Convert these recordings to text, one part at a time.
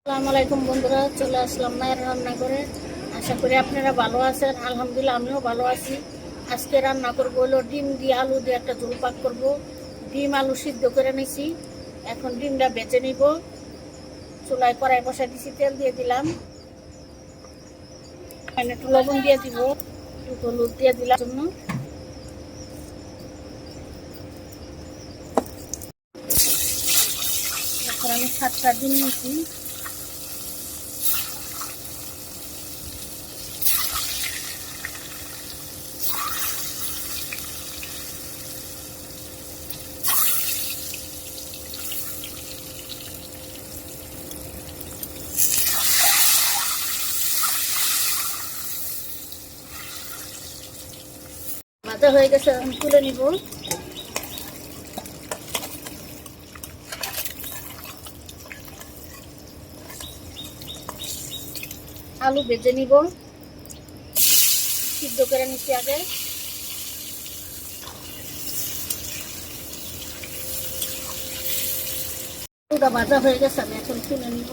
আসসালামু আলাইকুম বন্ধুরা, চলে আসলাম মায়ের রান্না করে। আশা করি আপনারা ভালো আছেন। আলহামদুলিল্লাহ আমিও ভালো আছি। আজকে রান্না করবো হলো ডিম দিয়ে আলু দিয়ে একটা ঝোল পাক করবো। ডিম আলু সিদ্ধ করে নিছি, এখন ডিমটা বেজে নিব। চুলায় কড়াই বসাই দিছি, তেল দিয়ে দিলাম, একটু লবণ দিয়ে দিব, একটু হলুদ দিয়ে দিলাম জন্য। এখন আমি 7টা ডিম নিয়েছি। ভাজা হয়ে গেছে, আমি তুলে নিব। আলু ভেজে নিব, সিদ্ধ করে নিচ্ছি আগে। আলুটা ভাজা হয়ে গেছে, আমি এখন তুলে নিব।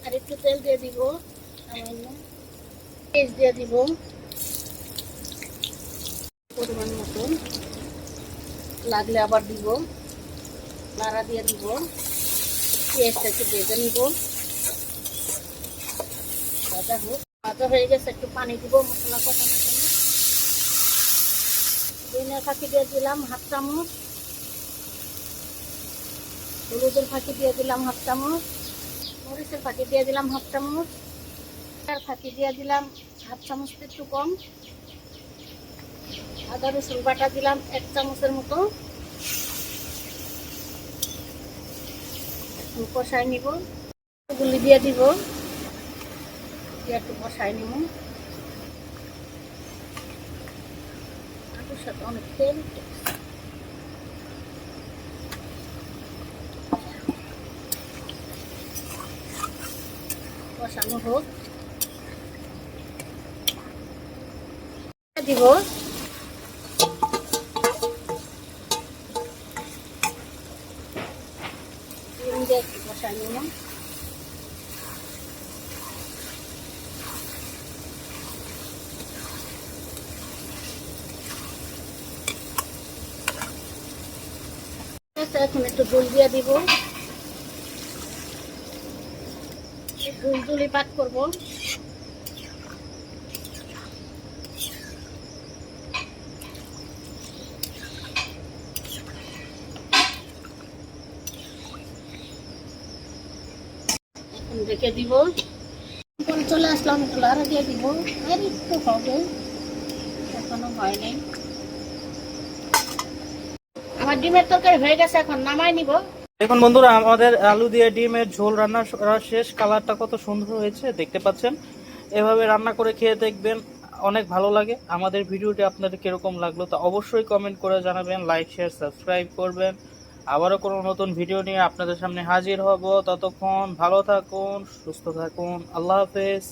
আর একটু তেল দিয়ে দিব, সামান্য পেঁয়াজ দিয়ে দিব পরিমাণ মতন, লাগলে আবার দিব, নাড়া দিয়ে দিব। পেঁয়াজটা একটু ভেজে নিব, ভাজা হোক। ভাজা হয়ে গেছে, একটু পানি দিব মশলা কষানোর জন্য। ধনিয়া ফাঁকি দিয়ে দিলাম 1/2 চামচ, হলুদের ফাঁকি দিয়ে দিলাম 1/2 চামচ, মরিচের ফাঁকি দিয়ে দিলাম 1/2 চামচ, আর ফাঁকি দিয়ে দিলাম 1/2 চামচ একটু কম। আদা রসুন বাটা দিলাম 1 চামচের মতো। একটু কষাই নিব, গুলি দিয়ে দিব, দিয়ে একটু কষাই নিব। আলুর সাথে অনেক তেল কষানো হোক। দিব ডিম দিয়ে একটু কষাই নিব। এখন একটু ঝোল দিয়ে দিব, ঝুলঝুলি পাক করব। এখন রেখে দিব, এখন চলে আসলাম, একটু লাড়া দিয়ে দিব। আর একটু হবে, এখনো হয় নাই। আমার ডিমের তরকারি হয়ে গেছে, এখন নামাই নিব। দেখুন বন্ধুরা, আমাদের আলু দিয়ে ডিমের ঝোল রান্না করা শেষ। কালারটা কত সুন্দর হয়েছে দেখতে পাচ্ছেন। এভাবে রান্না করে খেয়ে দেখবেন, অনেক ভালো লাগে। আমাদের ভিডিওটি আপনাদের কিরকম লাগলো তা অবশ্যই কমেন্ট করে জানাবেন, লাইক শেয়ার সাবস্ক্রাইব করবেন। আবারও কোনো নতুন ভিডিও নিয়ে আপনাদের সামনে হাজির হব। ততক্ষণ ভালো থাকুন, সুস্থ থাকুন। আল্লাহ হাফেজ।